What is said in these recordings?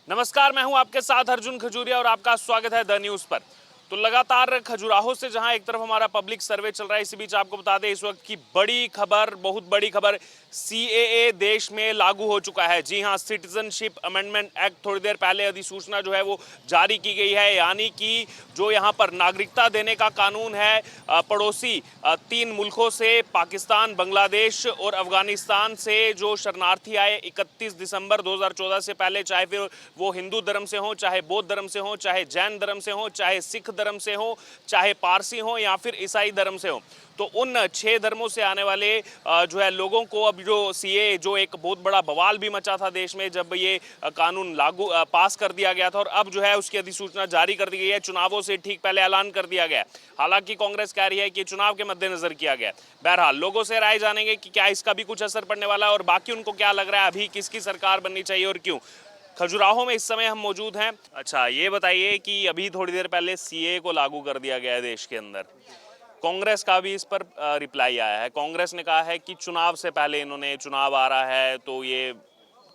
नमस्कार, मैं हूं आपके साथ अर्जुन खजूरिया और आपका स्वागत है द न्यूज पर। तो लगातार खजुराहो से जहां एक तरफ हमारा पब्लिक सर्वे चल रहा है, इसी बीच आपको बता दें इस वक्त की बड़ी खबर, बहुत बड़ी खबर, सीएए देश में लागू हो चुका है। जी हां, सिटीजनशिप अमेंडमेंट एक्ट थोड़ी देर पहले अधिसूचना जो है वो जारी की गई है। यानी कि जो यहां पर नागरिकता देने का कानून है, पड़ोसी 3 मुल्कों से, पाकिस्तान, बांग्लादेश और अफगानिस्तान से जो शरणार्थी आए 31 दिसंबर 2014 से पहले, चाहे फिर वो हिंदू धर्म से हो, चाहे बौद्ध धर्म से हो, चाहे जैन धर्म से हो, चाहे सिख धर्म से हो, चाहे पारसी हो या फिर ईसाई धर्म से हो, तो उन 6 धर्मों से आने वाले जो है लोगों को अब जो सीए, जो एक बहुत बड़ा बवाल भी मचा था देश में जब ये कानून लागू पास कर दिया गया था, और अब जो है उसकी अधिसूचना जारी कर दी गई है। चुनावों से ठीक पहले ऐलान कर दिया गया। हालांकि कांग्रेस कह रही है कि चुनाव के मद्देनजर किया गया। बहरहाल लोगों से राय जानेंगे कि क्या इसका भी कुछ असर पड़ने वाला है और बाकी उनको क्या लग रहा है अभी किसकी सरकार बननी चाहिए और क्यों। खजुराहो में इस समय हम मौजूद हैं। अच्छा, ये बताइए कि अभी थोड़ी देर पहले सीए को लागू कर दिया गया है देश के अंदर। कांग्रेस का भी इस पर रिप्लाई आया है। कांग्रेस ने कहा है कि चुनाव से पहले, इन्होंने चुनाव आ रहा है तो ये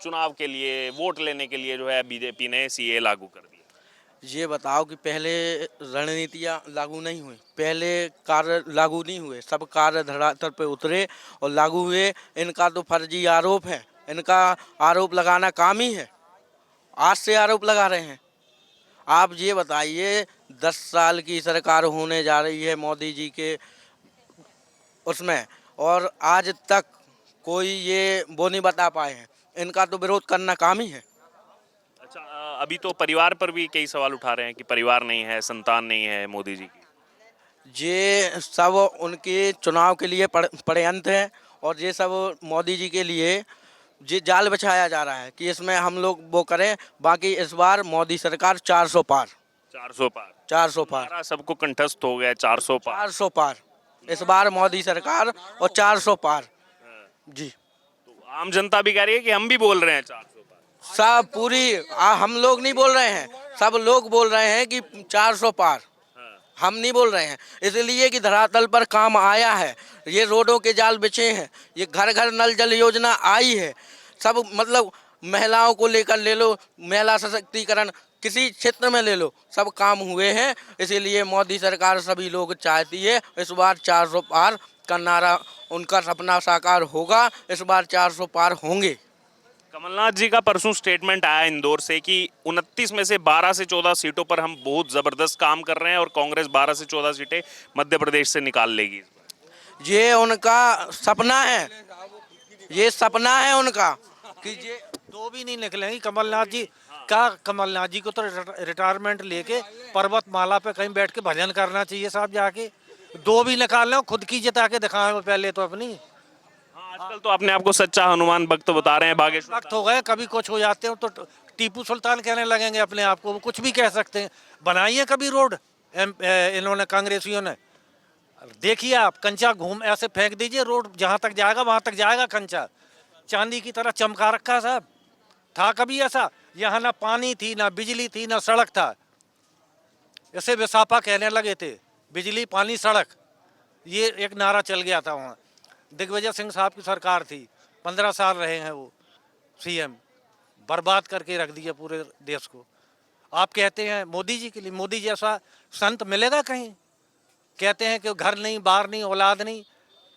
चुनाव के लिए, वोट लेने के लिए जो है बीजेपी ने सीए लागू कर दिया। ये बताओ कि पहले रणनीतियाँ लागू नहीं हुई, पहले कार्य लागू नहीं हुए, सब कार्य धरातल पे उतरे और लागू हुए। इनका तो फर्जी आरोप है, इनका आरोप लगाना काम ही है। आज से आरोप लगा रहे हैं। आप ये बताइए, 10 साल की सरकार होने जा रही है मोदी जी के उसमें, और आज तक कोई ये वो नहीं बता पाए हैं। इनका तो विरोध करना काम ही है। अच्छा, अभी तो परिवार पर भी कई सवाल उठा रहे हैं कि परिवार नहीं है, संतान नहीं है मोदी जी की। ये सब उनके चुनाव के लिए षड्यंत्र है, और ये सब मोदी जी के लिए ये जाल बिछाया जा रहा है कि इसमें हम लोग वो करें। बाकी इस बार मोदी सरकार 400 पार, 400 पार, 400 पार, हमारा सबको कंठस्थ हो गया 400 पार। 400 पार इस बार मोदी सरकार, और 400 पार। जी, तो आम जनता भी कह रही है कि हम भी बोल रहे हैं 400 पार। सब पूरी हम लोग नहीं बोल रहे हैं, सब लोग बोल रहे हैं कि 400 पार। हम नहीं बोल रहे हैं, इसलिए कि धरातल पर काम आया है। ये रोडों के जाल बिछे हैं, ये घर घर नल जल योजना आई है। सब मतलब महिलाओं को लेकर ले लो, महिला सशक्तिकरण किसी क्षेत्र में ले लो, सब काम हुए हैं। इसीलिए मोदी सरकार, सभी लोग चाहती है इस बार 400 पार का नारा, उनका सपना साकार होगा। इस बार 400 पार होंगे। कमलनाथ जी का परसों स्टेटमेंट आया इंदौर से कि 29 में से 12 से 14 सीटों पर हम बहुत जबरदस्त काम कर रहे हैं और कांग्रेस 12 से 14 सीटें मध्य प्रदेश से निकाल लेगी। ये उनका सपना है, ये सपना है उनका कि ये दो भी नहीं निकलेंगी कमलनाथ जी का। कमलनाथ जी को तो रिटायरमेंट लेके पर्वतमाला पे कहीं बैठ के भजन करना चाहिए साहब जाके। दो भी निकाल लें, खुद की जिता के दिखाएं पहले तो अपनी। आजकल तो अपने आप को सच्चा हनुमान भक्त बता रहे हैं बागेश्वर। वक्त हो गए, कभी कुछ हो जाते हैं तो टीपू सुल्तान कहने लगेंगे अपने आप को, वो कुछ भी कह सकते हैं। बनाइए कभी रोड इन्होंने, कांग्रेसियों ने। देखिए आप, कंचा घूम ऐसे फेंक दीजिए, रोड जहां तक जाएगा वहां तक जाएगा कंचा। चांदी की तरह चमका रखा है साहब। था कभी ऐसा? यहाँ ना पानी थी, ना बिजली थी, ना सड़क था। इसे विसापा कहने लगे थे, बिजली पानी सड़क। ये एक नारा चल गया था वहाँ। दिग्विजय सिंह साहब की सरकार थी, 15 साल रहे हैं वो सीएम। बर्बाद करके रख दिया पूरे देश को। आप कहते हैं मोदी जी के लिए, मोदी जैसा संत मिलेगा कहीं? कहते हैं कि घर नहीं, बार नहीं, औलाद नहीं।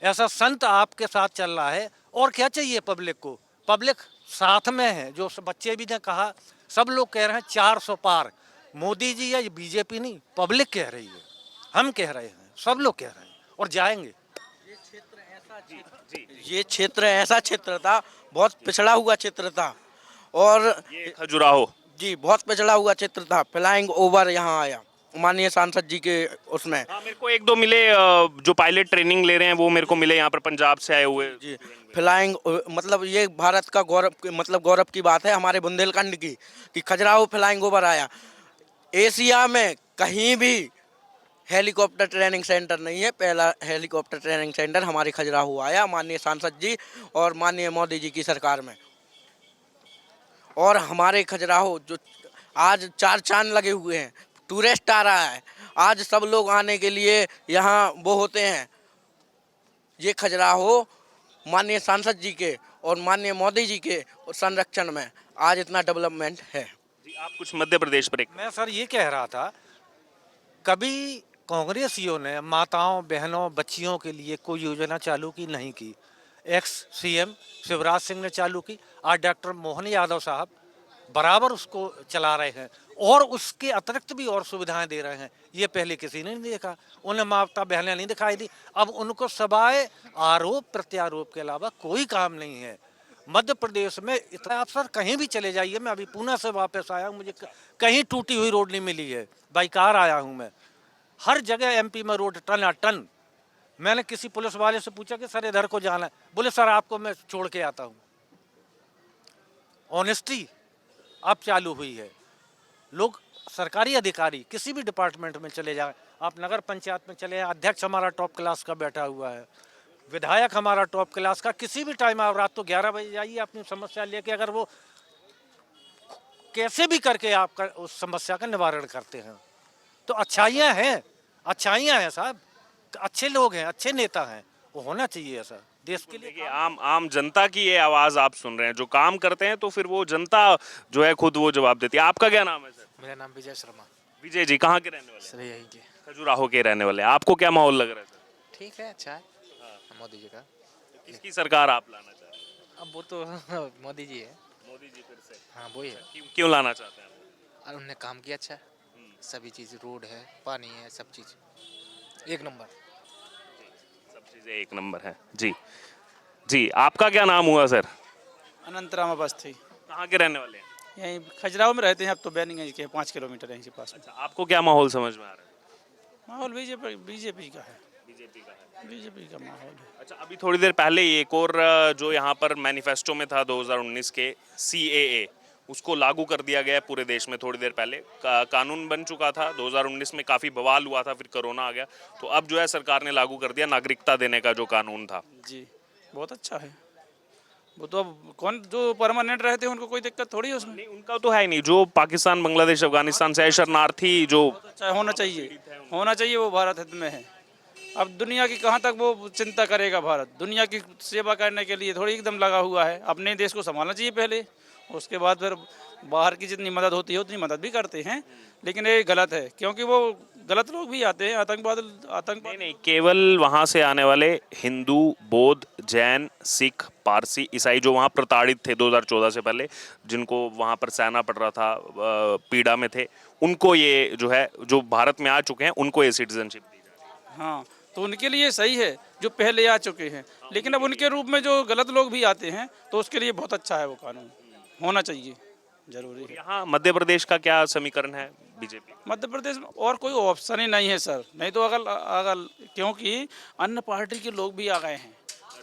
ऐसा संत आपके साथ चल रहा है, और क्या चाहिए पब्लिक को? पब्लिक साथ में है। जो बच्चे भी ने कहा, सब लोग कह रहे हैं 400 पार। मोदी जी या बीजेपी नहीं, पब्लिक कह रही है, हम कह रहे हैं, सब लोग कह रहे हैं, और जाएंगे। ये क्षेत्र ऐसा क्षेत्र था, बहुत पिछड़ा हुआ क्षेत्र था, और ये खजुराहो जी बहुत पिछड़ा हुआ क्षेत्र था। फ्लाइंग ओवर यहाँ आया माननीय सांसद जी के उसमें। हाँ, मेरे को एक दो मिले जो पायलट ट्रेनिंग ले रहे हैं, वो मेरे को मिले यहाँ पर पंजाब से आए हुए। जी, फ्लाइंग मतलब ये भारत का गौरव, मतलब गौरव की बात है हमारे बुंदेलखंड की, कि खजुराहो फ्लाइंग ओवर आया। एशिया में कहीं भी हेलीकॉप्टर ट्रेनिंग सेंटर नहीं है, पहला हेलीकॉप्टर ट्रेनिंग सेंटर हमारे खजुराहो आया माननीय सांसद जी और माननीय मोदी जी की सरकार में। और हमारे खजुराहो जो आज 4 चांद लगे हुए हैं, टूरिस्ट आ रहा है, आज सब लोग आने के लिए यहाँ वो होते हैं। ये खजुराहो माननीय सांसद जी के और माननीय मोदी जी के संरक्षण में आज इतना डेवलपमेंट है। आप कुछ मध्य प्रदेश पर एक मैं सर ये कह रहा था, कभी कांग्रेसियों ने माताओं बहनों बच्चियों के लिए कोई योजना चालू की नहीं की। एक्स सीएम शिवराज सिंह ने चालू की, आज डॉक्टर मोहन यादव साहब बराबर उसको चला रहे हैं और उसके अतिरिक्त भी और सुविधाएं दे रहे हैं। ये पहले किसी ने नहीं देखा, उन्हें माता बहनें नहीं दिखाई दी। अब उनको सवाए आरोप प्रत्यारोप के अलावा कोई काम नहीं है। मध्य प्रदेश में इतना, आप सर कहीं भी चले जाइए, मैं अभी पूना से वापस आया हूँ, मुझे कहीं टूटी हुई रोड नहीं मिली है, बाई कार आया हूँ मैं। हर जगह एमपी में रोड टन। मैंने किसी पुलिस वाले से पूछा कि सर इधर को जाना है, बोले सर आपको मैं छोड़ के आता हूँ। ऑनेस्टी अब चालू हुई है। लोग सरकारी अधिकारी किसी भी डिपार्टमेंट में चले जाए, आप नगर पंचायत में चले जाए, अध्यक्ष हमारा टॉप क्लास का बैठा हुआ है, विधायक हमारा टॉप क्लास का, किसी भी टाइम आप रात को 11 बजे जाइए अपनी समस्या लेके, अगर वो कैसे भी करके आपका उस समस्या का निवारण करते हैं। तो अच्छाइयाँ हैं साहब, अच्छे लोग हैं, अच्छे नेता हैं, वो होना चाहिए ऐसा देश के लिए। देखिए, आम जनता की ये आवाज आप सुन रहे हैं, जो काम करते हैं तो फिर वो जनता जो है खुद वो जवाब देती है। आपका क्या नाम है सर? मेरा नाम विजय शर्मा। विजय जी कहाँ के रहने वाले हैं? सर यही के। खजुराहो के रहने वाले हैं। आपको क्या माहौल लग रहा है सर? ठीक है, अच्छा है। मोदी जी का। किसकी सरकार आप लाना चाह रहे हैं? अब वो तो मोदी जी है। मोदी जी फिर से? हाँ वही है। क्यों लाना चाहते हैं आप? और उनने काम किया अच्छा, सभी चीज़, रोड है, पानी है, सब चीज़ एक नंबर। सब चीजें एक नंबर है। जी जी, आपका क्या नाम हुआ सर? अनंतराम अवस्थी। कहाँ के रहने वाले हैं? यहीं खजुराहो में रहते हैं, अब तो बैनिंगंज के 5 किलोमीटर यहीं से पास में। अच्छा, आपको क्या माहौल समझ में आ रहा है? माहौल बीजेपी का है। बीजेपी का है। बीजेपी का माहौल है। अच्छा, अभी थोड़ी देर पहले ही एक और जो यहाँ पर मैनिफेस्टो में था 2019 के CAA, उसको लागू कर दिया गया है पूरे देश में। थोड़ी देर पहले कानून बन चुका था, 2019 में काफ़ी बवाल हुआ था, फिर कोरोना आ गया, तो अब जो है सरकार ने लागू कर दिया नागरिकता देने का जो कानून था। जी, बहुत अच्छा है। वो तो अब कौन जो परमानेंट रहते हैं उनको कोई दिक्कत थोड़ी है उसमें। नहीं, उनका तो है नहीं, जो पाकिस्तान बांग्लादेश अफगानिस्तान से शरणार्थी जो अच्छा होना चाहिए, वो भारत हित में है। अब दुनिया की कहाँ तक वो चिंता करेगा भारत? दुनिया की सेवा करने के लिए थोड़ी एकदम लगा हुआ है। अपने देश को संभालना चाहिए पहले, उसके बाद फिर बाहर की जितनी मदद होती है उतनी मदद भी करते हैं। लेकिन ये गलत है, क्योंकि वो गलत लोग भी आते हैं, आतंकवाद। नहीं, केवल वहाँ से आने वाले हिंदू, बौद्ध, जैन, सिख, पारसी, ईसाई जो वहाँ प्रताड़ित थे 2014 से पहले, जिनको वहाँ पर सहना पड़ रहा था, पीड़ा में थे, उनको ये जो है, जो भारत में आ चुके हैं, उनको ये सिटीजनशिप दी जाए। हाँ, तो उनके लिए सही है जो पहले आ चुके हैं। लेकिन अब उनके रूप में जो गलत लोग भी आते हैं, तो उसके लिए बहुत अच्छा है, वो कानून होना चाहिए, जरूरी है। यहाँ मध्य प्रदेश का क्या समीकरण है बीजेपी? मध्य प्रदेश में और कोई ऑप्शन ही नहीं है सर। नहीं तो अगर क्योंकि अन्य पार्टी के लोग भी आ गए हैं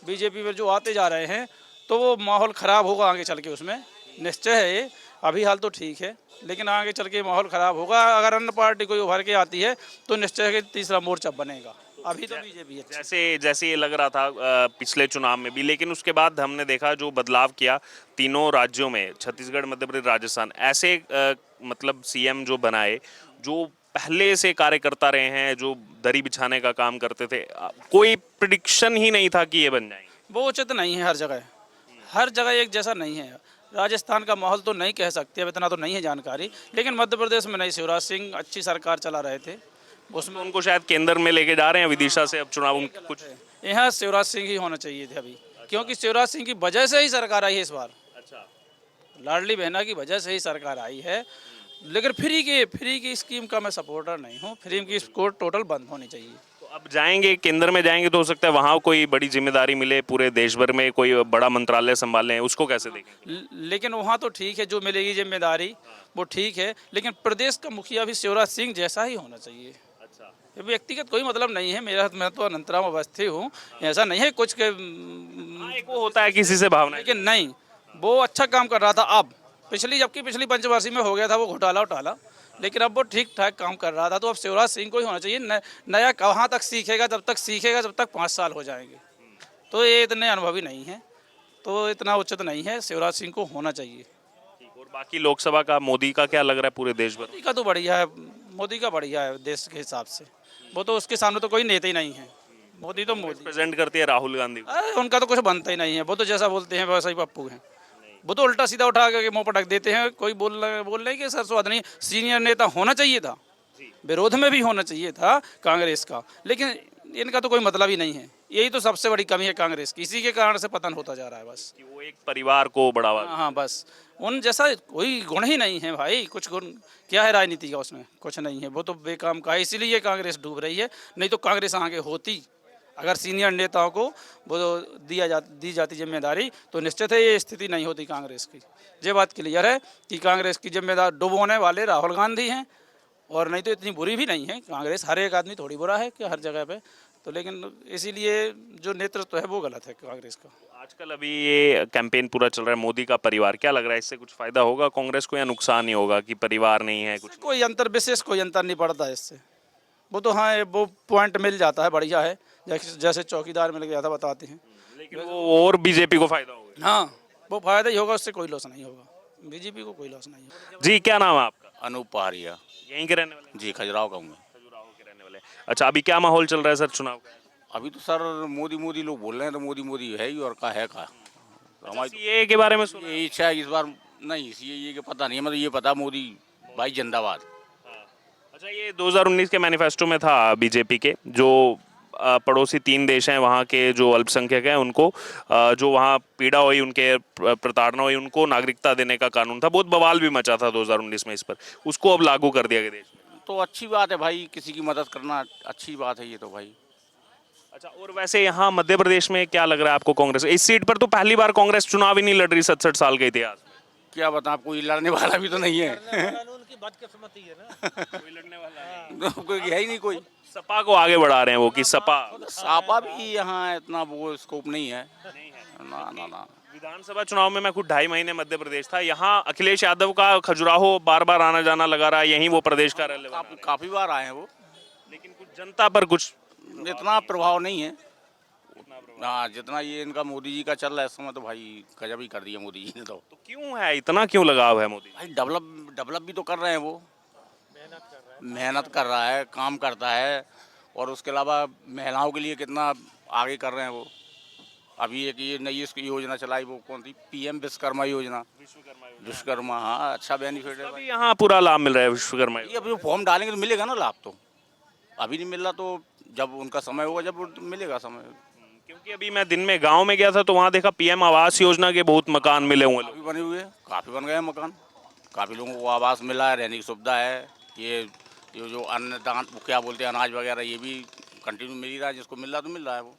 बीजेपी में, जो आते जा रहे हैं, तो वो माहौल ख़राब होगा आगे चल के, उसमें निश्चय है ये। अभी हाल तो ठीक है, लेकिन आगे चल के माहौल ख़राब होगा। अगर अन्य पार्टी कोई उभर के आती है तो निश्चय है कि तीसरा मोर्चा बनेगा। अभी तो बीजेपी है। जैसे ये लग रहा था पिछले चुनाव में भी, लेकिन उसके बाद हमने देखा जो बदलाव किया तीनों राज्यों में, छत्तीसगढ़, मध्य प्रदेश, राजस्थान, ऐसे मतलब CM जो बनाए, जो पहले से कार्य करता रहे हैं, जो दरी बिछाने का काम करते थे, कोई प्रिडिक्शन ही नहीं था कि ये बन जाएंगे। वो उचित नहीं है, हर जगह एक जैसा नहीं है। राजस्थान का माहौल तो नहीं कह सकते, अब इतना तो नहीं है जानकारी, लेकिन मध्य प्रदेश में नहीं, शिवराज सिंह अच्छी सरकार चला रहे थे, उसमें उनको शायद केंद्र में लेके जा रहे हैं विदिशा से अब चुनाव कुछ। यहाँ शिवराज सिंह ही होना चाहिए थे अभी, क्योंकि शिवराज सिंह की वजह से ही सरकार आई है इस बार। अच्छा, लाडली बहना की वजह से ही सरकार आई है। लेकिन फ्री की स्कीम का मैं सपोर्टर नहीं हूँ। फ्री की स्कोर टोटल बंद होनी चाहिए। तो अब जाएंगे केंद्र में जाएंगे तो हो सकता है वहाँ कोई बड़ी जिम्मेदारी मिले, पूरे देश भर में कोई बड़ा मंत्रालय संभालें, उसको कैसे देखेंगे? लेकिन वहाँ तो ठीक है, जो मिलेगी जिम्मेदारी वो ठीक है, लेकिन प्रदेश का मुखिया भी शिवराज सिंह जैसा ही होना चाहिए। अच्छा, व्यक्तिगत कोई मतलब नहीं है मेरा, मैं तो अनंतराम अवस्थी हूँ, ऐसा नहीं है कुछ के। एक वो होता है किसी से भावना, लेकिन नहीं, वो अच्छा काम कर रहा था। अब जबकि पिछली पंचवर्षीय में हो गया था वो घोटाला, लेकिन अब वो ठीक ठाक काम कर रहा था। तो अब शिवराज सिंह को ही होना चाहिए। नया कहाँ तक सीखेगा? जब तक 5 साल हो जाएंगे, तो ये इतने अनुभवी नहीं है, तो इतना उचित नहीं है। शिवराज सिंह को होना चाहिए। और बाकी लोकसभा का मोदी का क्या लग रहा है पूरे देश भर? मोदी का तो बढ़िया है, मोदी का बढ़िया है देश के हिसाब से। वो तो उसके सामने तो कोई नेता ही नहीं है। मोदी प्रेजेंट करती है राहुल गांधी। अरे उनका तो कुछ बनता ही नहीं है, वो तो जैसा बोलते हैं वैसा ही पप्पू है। वो तो उल्टा सीधा उठा के मुंह पटक देते हैं। कोई बोल रहे हैं कि सर स्वाद नहीं। सीनियर नेता होना चाहिए था, विरोध में भी होना चाहिए था कांग्रेस का, लेकिन इनका तो कोई मतलब ही नहीं है। यही तो सबसे बड़ी कमी है कांग्रेस की, इसी के कारण से पतन होता जा रहा है बस। कि वो एक परिवार को बढ़ावा हाँ हाँ, बस उन जैसा कोई गुण ही नहीं है भाई। कुछ गुण क्या है राजनीति का, उसमें कुछ नहीं है। वो तो बेकाम का है, इसीलिए कांग्रेस डूब रही है। नहीं तो कांग्रेस आगे होती, अगर सीनियर नेताओं को वो दी जाती जिम्मेदारी, तो निश्चित है ये स्थिति नहीं होती कांग्रेस की। ये बात क्लियर है कि कांग्रेस की जिम्मेदार डुबोने वाले राहुल गांधी हैं, और नहीं तो इतनी बुरी भी नहीं है कांग्रेस। हर एक आदमी थोड़ी बुरा है कि हर जगह पे, तो लेकिन इसीलिए जो नेतृत्व है वो गलत है कांग्रेस का। आजकल अभी ये कैंपेन पूरा चल रहा है मोदी का परिवार, क्या लग रहा है इससे कुछ फायदा होगा कांग्रेस को या नुकसान ही होगा कि परिवार नहीं है कुछ? कोई अंतर, विशेष कोई अंतर नहीं पड़ता है इससे। वो तो हाँ, वो पॉइंट मिल जाता है, बढ़िया है, जैसे चौकीदार मिल गया था बताते हैं। लेकिन वो और बीजेपी को फायदा होगा। हाँ, वो फायदा ही होगा, उससे कोई लॉस नहीं होगा, बीजेपी को कोई लॉस नहीं होगा। जी, क्या नाम है आपका? अनूप पहाड़िया। यहीं के रहने वाले? जी, खजुराहो का हूँ मैं। खजुराहो के रहने वाले। अच्छा, अभी क्या माहौल चल रहा है सर चुनाव का? अभी तो सर मोदी मोदी लोग बोल रहे हैं, तो मोदी मोदी है ही और का है का। तो हमारी सीएए के बारे में सुना? ये इच्छा है इस बार नहीं, ये के पता नहीं, मतलब ये पता मोदी भाई जिंदाबाद। अच्छा, ये 2019 के मैनिफेस्टो में था बीजेपी के, जो पड़ोसी 3 देश हैं वहाँ के जो अल्पसंख्यक हैं उनको जो वहाँ पीड़ा हुई, उनके प्रताड़ना हुई, उनको नागरिकता देने का कानून था। बहुत बवाल भी मचा था 2019 में इस पर, उसको अब लागू कर दिया गया देश में। तो अच्छी बात है भाई, किसी की मदद करना अच्छी बात है ये तो भाई। अच्छा, और वैसे यहाँ मध्य प्रदेश में क्या लग रहा है आपको कांग्रेस? इस सीट पर तो पहली बार कांग्रेस चुनाव ही नहीं लड़ रही 67 साल के इतिहास में। क्या बता, कोई लड़ने वाला भी तो नहीं है। उनकी बदकिस्मती है ना। कोई लड़ने वाला नहीं। कोई है ही नहीं कोई। सपा को आगे बढ़ा रहे हैं वो, कि सपा सापा भी यहाँ इतना वो स्कोप नहीं है। ना ना ना। विधानसभा चुनाव में मैं खुद 2.5 महीने मध्य प्रदेश था। यहाँ अखिलेश यादव का खजुराहो बार बार आना जाना लगा रहा है, यहीं वो प्रदेश का रहने वाला है। काफी बार आए हैं वो, लेकिन कुछ जनता पर कुछ इतना प्रभाव नहीं है। हाँ, जितना ये इनका मोदी जी का चल रहा है इस समय, तो भाई गजब ही कर दिया मोदी जी ने। तो क्यों है, इतना क्यों लगाव है मोदी? भाई डेवलप भी तो कर रहे हैं वो, मेहनत कर रहा है, काम करता है, और उसके अलावा महिलाओं के लिए कितना आगे कर रहे हैं वो। अभी एक ये नई योजना चलाई, वो कौन थी, पीएम विश्वकर्मा योजना। विश्वकर्मा, हाँ, अच्छा बेनिफिट है अभी यहाँ पूरा लाभ मिल रहा है विश्वकर्मा भाई। अभी फॉर्म डालेंगे तो मिलेगा ना लाभ, तो अभी नहीं मिल रहा, तो जब उनका समय होगा जब मिलेगा समय। क्योंकि अभी मैं दिन में गांव में गया था तो वहाँ देखा पीएम आवास योजना के बहुत मकान मिले हुए काफ़ी बने हुए हैं, काफ़ी बन गए हैं मकान, काफ़ी लोगों को आवास मिला है, रहने की सुविधा है। ये जो अन्नदान, वो क्या बोलते हैं, अनाज वगैरह, ये भी कंटिन्यू मिल ही रहा है। जिसको मिल रहा है तो मिल रहा है वो।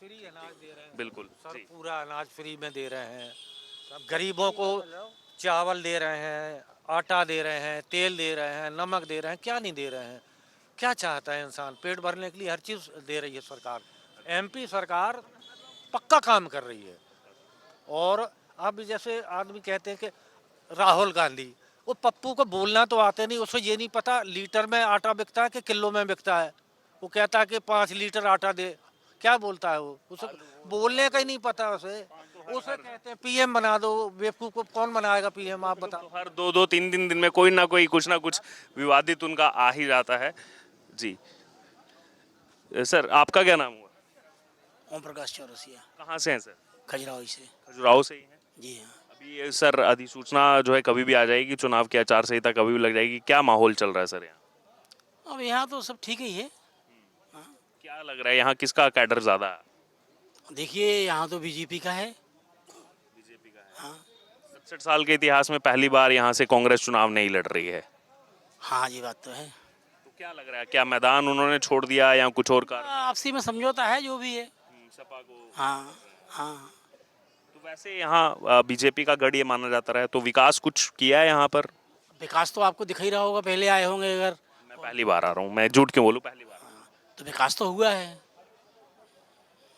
फ्री अनाज दे रहे हैं बिल्कुल सर, पूरा अनाज फ्री में दे रहे हैं। सब गरीबों को चावल दे रहे हैं, आटा दे रहे हैं, तेल दे रहे हैं, नमक दे रहे हैं। क्या नहीं दे रहे हैं? क्या चाहता है इंसान? पेट भरने के लिए हर चीज़ दे रही है सरकार। एमपी सरकार पक्का काम कर रही है। और अब जैसे आदमी कहते हैं कि राहुल गांधी, वो पप्पू को बोलना तो आते नहीं, उसको ये नहीं पता लीटर में आटा बिकता है कि किलो में बिकता है। वो कहता है कि 5 लीटर आटा दे, क्या बोलता है वो? उसे बोलने का ही नहीं पता उसे कहते हैं पीएम बना दो। बेवकूफ़ को कौन बनाएगा पीएम, आप बताओ। हर 2-2, 3-3 दिन में कोई ना कोई कुछ ना कुछ विवादित उनका आ ही जाता है। जी सर, आपका क्या नाम हुआ? ओम प्रकाश चौरसिया। कहाँ से हैं सर? खजुराहो से। खजुराहो से ही हैं। जी हाँ। अभी ये सर अधिसूचना जो है कभी भी आ जाएगी, चुनाव की आचार संहिता कभी भी लग जाएगी, क्या माहौल चल रहा है सर यहाँ? अब यहाँ तो सब ठीक ही है। क्या लग रहा है यहाँ किसका कैडर ज्यादा है? देखिए, यहाँ तो बीजेपी का है। बीजेपी का है। हाँ 67 साल के इतिहास में पहली बार यहाँ से कांग्रेस चुनाव नहीं लड़ रही है। हाँ, ये बात तो है। तो क्या लग रहा है, क्या मैदान उन्होंने छोड़ दिया या कुछ और कारण? आपसी में समझौता है, जो भी है। सपा को। हाँ हाँ। तो वैसे यहाँ बीजेपी का गढ़ ये माना जाता रहा है, तो विकास कुछ किया है यहाँ पर? विकास तो आपको दिख ही रहा होगा, पहले आए होंगे अगर। मैं पहली बार आ रहा हूँ, मैं झूठ क्यों बोलूँ, पहली बार। तो विकास तो हुआ है।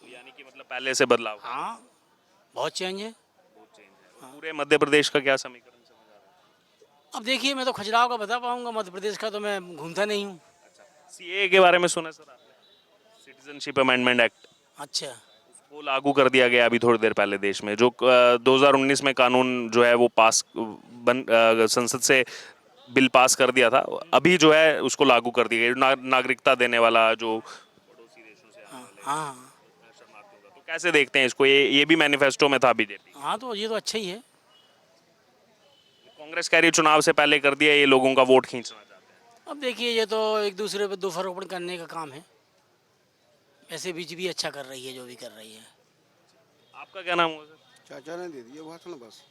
तो यानी कि मतलब पहले से बदलाव। हाँ, बहुत चेंज है। पूरे मध्य प्रदेश का क्या समीकरण समझ आ रहा है? अब देखिए, मैं तो खजुराहो का बता पाऊंगा, मध्य प्रदेश का तो मैं घूमता नहीं हूँ। सीएए के बारे में सुना सर आपने? सिटीजनशिप अमेंडमेंट एक्ट, अच्छा। वो लागू कर दिया गया अभी थोड़ी देर पहले देश में। जो 2019 में कानून जो है वो संसद से बिल पास कर दिया था, अभी जो है उसको लागू कर दिया गया, नागरिकता देने वाला जो पड़ोसी देशों से हाँ हाँ। शरणार्थियों का। तो कैसे देखते हैं इसको? ये भी मैनिफेस्टो में था बीजेपी। हाँ तो ये तो अच्छा ही है। कांग्रेस कह रही है चुनाव से पहले कर दिया, ये लोगों का वोट खींचना चाहते हैं। अब देखिए ये तो एक दूसरे पे दोषारोपण करने का काम है। ऐसे बीजेपी अच्छा कर रही है जो भी कर रही है। आपका क्या नाम हुआ सर? चाचा ने दे दिया भाषण बस।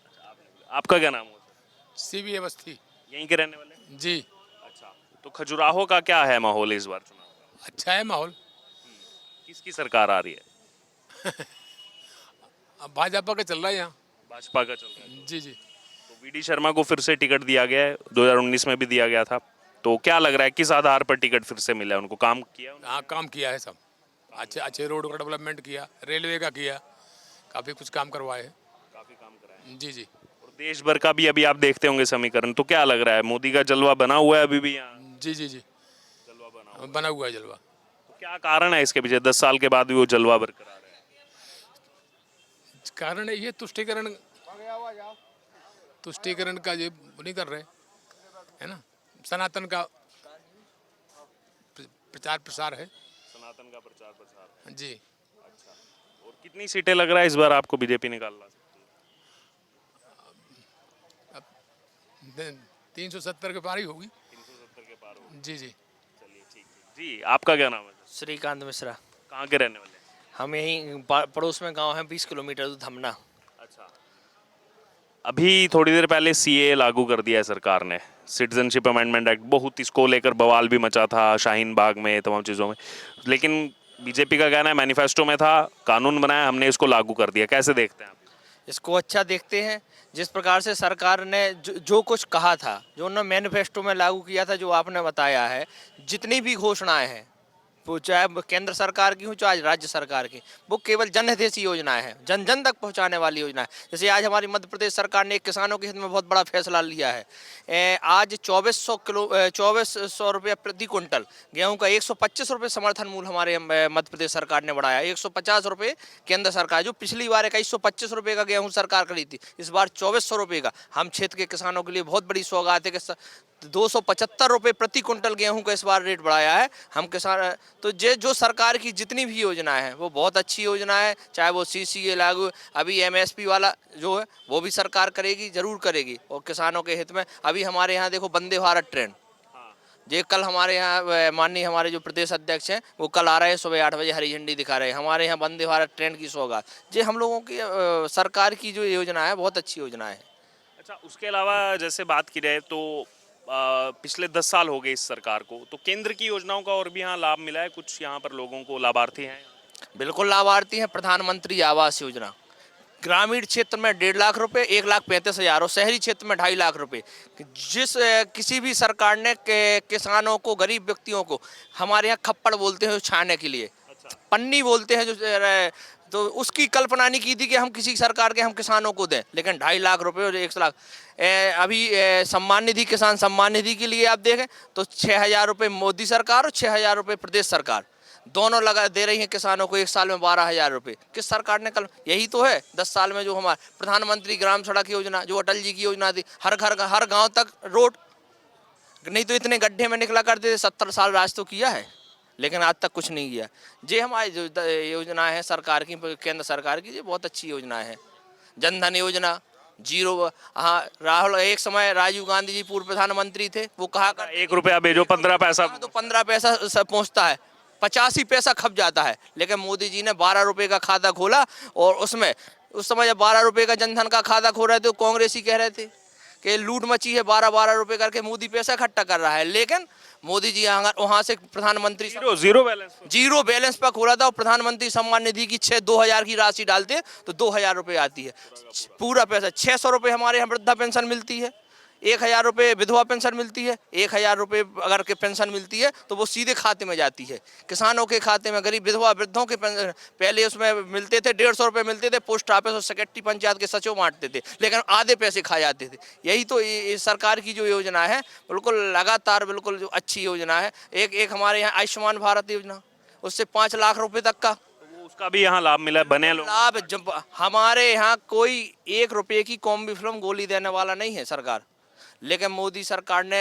आपका क्या नाम हुआ सर? सीबीए बस्ती। यहीं के रहने वाले? जी। अच्छा, तो खजुराहो का क्या है माहौल इस बार चुनाव का? अच्छा है माहौल। किसकी सरकार आ रही है? अब भाजपा का चल रहा है यहाँ। भाजपा का चल रहा है। जी जी। तो वीडी शर्मा को फिर से टिकट दिया गया है, 2019 में भी दिया गया था। तो क्या लग रहा है किस आधार पर टिकट फिर से मिला है उनको? काम किया उन्होंने? हाँ काम किया है सब। अच्छे अच्छे रोड का डेवलपमेंट किया, रेलवे का किया, काफ़ी कुछ काम करवाए हैं। काफी काम करा है। जी जी। और देश भर का भी अभी आप देखते होंगे समीकरण, तो क्या लग रहा है मोदी का जलवा बना हुआ है अभी भी यहाँ? जी जी जी। जलवा बना बना हुआ है जलवा। तो क्या कारण है इसके पीछे? 10 साल के बाद भी वो जलवा बरकरार है। कारण है ये तुष्टीकरण का ये नहीं कर रहे है ना। सनातन का प्रचार प्रसार है। सनातन का प्रचार प्रसार है। जी। और कितनी सीटें लग रहा है इस बार आपको बीजेपी निकाल ला सकती है? 370 के पार ही होगी। 370 के पार होगी। जी जी। चलिए ठीक है जी। आपका क्या नाम है? श्रीकांत मिश्रा। कहाँ के रहने वाले हैं? हम यहीं पड़ोस में गांव है 20 किलोमीटर दूर धमना। अच्छा, अभी थोड़ी देर पहले सीए लागू कर दिया है सरकार ने, सिटीजनशिप अमेंडमेंट एक्ट। बहुत इसको लेकर बवाल भी मचा था शाहीन बाग में, तमाम चीज़ों में। लेकिन बीजेपी का कहना है मैनिफेस्टो में था, कानून बनाया हमने, इसको लागू कर दिया। कैसे देखते हैं आप? इसको अच्छा देखते हैं। जिस प्रकार से सरकार ने जो कुछ कहा था, जो उन्होंने मैनिफेस्टो में लागू किया था, जो आपने बताया है, जितनी भी घोषणाएं हैं, वो चाहे केंद्र सरकार की हो चाहे राज्य सरकार की, वो केवल जनहितैषी योजनाएं हैं, जन जन तक पहुंचाने वाली योजना है। जैसे आज हमारी मध्य प्रदेश सरकार ने किसानों के हित में बहुत बड़ा फैसला लिया है। आज 2400 रुपये प्रति क्विंटल गेहूं का 125 रुपये समर्थन मूल्य हमारे मध्य प्रदेश सरकार ने बढ़ाया। 150 रुपये केंद्र सरकार, जो पिछली बार 2125 रुपये का गेहूँ सरकार खरीदी थी, इस बार 2400 रुपये का। हम क्षेत्र के किसानों के लिए बहुत बड़ी सौगात है कि 275 रुपये प्रति क्विंटल गेहूं का इस बार रेट बढ़ाया है। हम किसान तो जो सरकार की जितनी भी योजना है वो बहुत अच्छी योजना है। चाहे वो सीसीए लागू, अभी एमएसपी वाला जो है वो भी सरकार करेगी, जरूर करेगी, और किसानों के हित में। अभी हमारे यहाँ देखो वंदे भारत ट्रेन, ये कल हमारे यहाँ माननीय हमारे जो प्रदेश अध्यक्ष हैं वो कल आ रहे हैं, सुबह 8 बजे हरी झंडी दिखा रहे हैं। हमारे यहाँ वंदे भारत ट्रेन की सौगात, ये हम लोगों की सरकार की जो योजना है बहुत अच्छी योजना है। अच्छा, उसके अलावा जैसे बात की जाए तो पिछले 10 साल हो गए इस सरकार को, तो केंद्र की योजनाओं का और भी यहाँ लाभ मिला है कुछ? यहाँ पर लोगों को लाभार्थी हैं? बिल्कुल लाभार्थी हैं। प्रधानमंत्री आवास योजना, ग्रामीण क्षेत्र में 1.5 लाख रुपए, 1,35,000, और शहरी क्षेत्र में 2.5 लाख रुपए। जिस किसी भी सरकार ने किसानों को, गरीब व्यक्तियों को, हमारे यहाँ खप्पड़ बोलते हैं छाने के लिए, पन्नी बोलते हैं जो, तो उसकी कल्पना नहीं की थी कि हम किसी सरकार के हम किसानों को दें। लेकिन 2.5 लाख रुपए और 1 लाख अभी सम्मान निधि, किसान सम्मान निधि के लिए आप देखें तो 6,000 रुपये मोदी सरकार और 6,000 रुपये प्रदेश सरकार दोनों लगा दे रही हैं किसानों को। एक साल में 12,000 रुपये किस सरकार ने कल, यही तो है 10 साल में जो हमारे प्रधानमंत्री ग्राम सड़क योजना, जो अटल जी की योजना थी, हर घर का, हर गाँव तक रोड। नहीं तो इतने गड्ढे में निकला करते थे। 70 साल राज तो किया है, लेकिन आज तक कुछ नहीं किया। ये हमारी जो योजना है सरकार की, केंद्र सरकार की, ये बहुत अच्छी योजना है। जनधन योजना, जीरो। हाँ, राहुल, एक समय राजीव गांधी जी पूर्व प्रधानमंत्री थे, वो कहा 1 रुपया भेजो 15 पैसा, तो 15 पैसा पहुंचता है, 85 पैसा खप जाता है। लेकिन मोदी जी ने 12 रुपये का खाता खोला, और उसमें उस समय जब 12 रुपये का जनधन का खाता खोल रहे थे, तो कांग्रेसी कह रहे थे कि लूट मची है, 12-12 रुपये करके मोदी पैसा इकट्ठा कर रहा है। लेकिन मोदी जी वहाँ से प्रधानमंत्री जीरो बैलेंस पर खोला था, और प्रधानमंत्री सम्मान निधि की 2,000 की राशि डालते तो 2,000 रुपये आती है पूरा पैसा। 600 रुपये हमारे यहाँ वृद्धा पेंशन मिलती है, 1,000 रुपये विधवा पेंशन मिलती है, 1,000 रुपये अगर के पेंशन मिलती है तो वो सीधे खाते में जाती है, किसानों के खाते में। गरीब विधवा वृद्धों के पहले उसमें मिलते थे 150 रुपये मिलते थे, पोस्ट ऑफिस और सेक्रेटरी पंचायत के सचिव बांटते थे, लेकिन आधे पैसे खा जाते थे। यही तो ये सरकार की जो योजना है, बिल्कुल लगातार, बिल्कुल जो अच्छी योजना है। एक हमारे यहाँ आयुष्मान भारत योजना, उससे 5 लाख रुपये तक का उसका भी यहाँ लाभ मिला है। बने लोग लाभ, जब हमारे यहाँ कोई 1 रुपये की कॉम्बी फिल्म गोली देने वाला नहीं है सरकार। लेकिन मोदी सरकार ने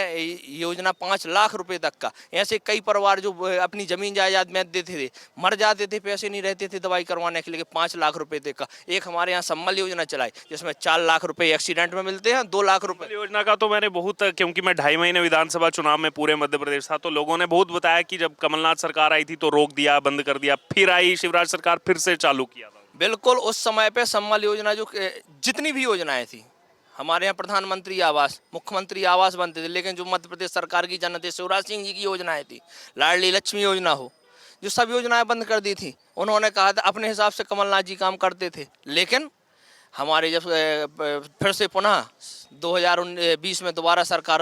योजना 5 लाख रुपए तक का, ऐसे कई परिवार जो अपनी जमीन जायदाद बेच देते थे, मर जाते थे, पैसे नहीं रहते थे दवाई करवाने के लिए, 5 लाख रुपए तक का। एक हमारे यहाँ सम्मल योजना चलाई जिसमें 4 लाख रुपए एक्सीडेंट में मिलते हैं, 2 लाख रुपए। योजना का तो मैंने बहुत, क्योंकि मैं 2.5 महीने विधानसभा चुनाव में पूरे मध्य प्रदेश था, तो लोगों ने बहुत बताया कि जब कमलनाथ सरकार आई थी तो रोक दिया, बंद कर दिया, फिर आई शिवराज सरकार, फिर से चालू किया था। बिल्कुल, उस समय पे सम्मल योजना जो जितनी भी योजनाएं थी हमारे यहाँ, प्रधानमंत्री आवास, मुख्यमंत्री आवास बनते थे, लेकिन जो मध्य प्रदेश सरकार की जन्नत शिवराज सिंह जी की योजनाएं थी, लाडली लक्ष्मी योजना हो, जो सब योजनाएं बंद कर दी थी। उन्होंने कहा था अपने हिसाब से कमलनाथ जी काम करते थे, लेकिन हमारे जब फिर से पुनः 2020 में दोबारा सरकार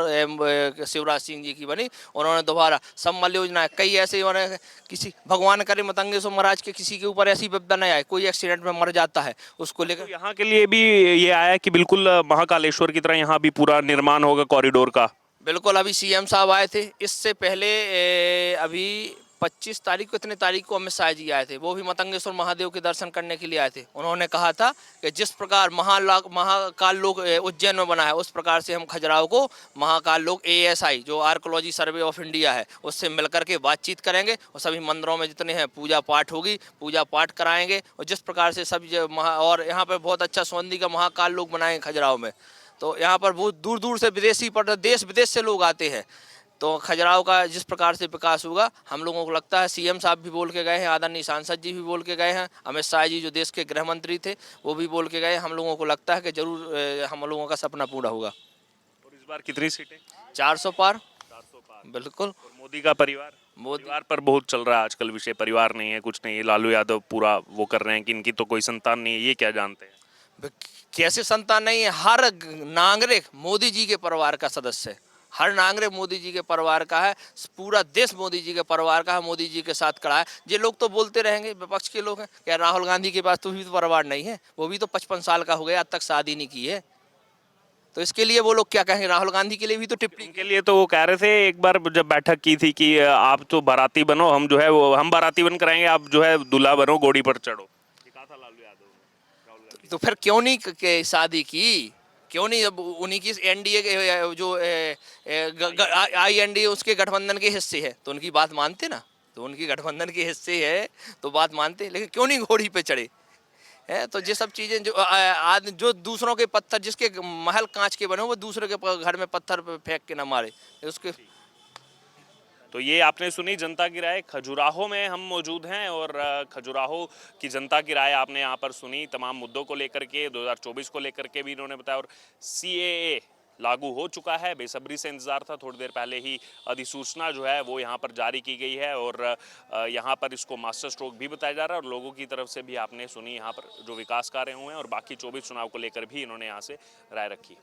शिवराज सिंह जी की बनी, उन्होंने दोबारा सम्मल योजना, कई ऐसे उन्होंने, किसी भगवान करे मतंगेश्वर महाराज के किसी के ऊपर ऐसी विपदा नहीं आए, कोई एक्सीडेंट में मर जाता है उसको लेकर। तो यहाँ के लिए भी ये आया कि बिल्कुल महाकालेश्वर की तरह यहाँ भी पूरा निर्माण होगा कॉरिडोर का। बिल्कुल, अभी सीएम साहब आए थे, इससे पहले अभी 25 तारीख को, इतने तारीख को अमित शाह जी आए थे, वो भी मतंगेश्वर महादेव के दर्शन करने के लिए आए थे। उन्होंने कहा था कि जिस प्रकार महाकाल लोक उज्जैन में बना है, उस प्रकार से हम खजुराहो को महाकाल लोक ASI जो आर्कोलॉजी सर्वे ऑफ इंडिया है उससे मिलकर के बातचीत करेंगे, और सभी मंदिरों में जितने हैं पूजा पाठ होगी, पूजा पाठ कराएंगे, और जिस प्रकार से सब और यहाँ पर बहुत अच्छा सोंदी का महाकाल लोक बनाएंगे खजुराहो में। तो यहाँ पर बहुत दूर दूर से विदेशी देश विदेश से लोग आते हैं। तो खजुराहो का जिस प्रकार से विकास होगा, हम लोगों को लगता है, सीएम साहब भी बोल के गए हैं, आदरणीय सांसद जी भी बोल के गए हैं, अमित शाह जी जो देश के गृह मंत्री थे वो भी बोल के गए। हम लोगों को लगता है कि जरूर हम लोगों का सपना पूरा होगा। और इस बार कितनी सीटें? 400 पार। 400 पार, बिल्कुल। और मोदी का परिवार पर बहुत चल रहा है आजकल विषय, परिवार नहीं है, कुछ नहीं है, लालू यादव पूरा वो कर रहे हैं कि इनकी तो कोई संतान नहीं है, ये क्या जानते हैं? कैसे संतान नहीं है? हर नागरिक मोदी जी के परिवार का सदस्य है, हर नागरिक मोदी जी के परिवार का है, पूरा देश मोदी जी के परिवार का है, मोदी जी के साथ खड़ा है। ये लोग तो बोलते रहेंगे, विपक्ष के लोग हैं, क्या राहुल गांधी के पास तो भी तो परिवार नहीं है, वो भी तो 55 साल का हो गया, आज तक शादी नहीं की है, तो इसके लिए वो लोग क्या कहेंगे? राहुल गांधी के लिए भी तो टिप्पणी के लिए तो वो कह रहे थे एक बार जब बैठक की थी कि आप तो बाराती बनो, हम जो है वो हम बाराती बन कराएंगे, आप जो है दूल्हा बनो, घोड़ी पर चढ़ो, ये कहा था लालू यादव ने राहुल गांधी। तो फिर क्यों नहीं शादी की? क्यों नहीं? अब उन्हीं की एनडीए के जो INDA उसके गठबंधन के हिस्से है, तो उनकी बात मानते ना, तो उनकी गठबंधन के हिस्से है तो बात मानते, लेकिन क्यों नहीं घोड़ी पे चढ़े है? तो ये सब चीजें जो दूसरों के पत्थर, जिसके महल कांच के बने वो दूसरे के घर में पत्थर फेंक के ना मारे उसके। तो ये आपने सुनी जनता की राय। खजुराहो में हम मौजूद हैं और खजुराहो की जनता की राय आपने यहाँ पर सुनी, तमाम मुद्दों को लेकर के, 2024 को लेकर के भी इन्होंने बताया, और CAA लागू हो चुका है, बेसब्री से इंतजार था, थोड़ी देर पहले ही अधिसूचना जो है वो यहाँ पर जारी की गई है, और यहाँ पर इसको मास्टर स्ट्रोक भी बताया जा रहा है, और लोगों की तरफ से भी आपने सुनी यहाँ पर जो विकास कार्य हुए हैं, और बाकी 24 चुनाव को लेकर भी इन्होंने यहाँ से राय रखी।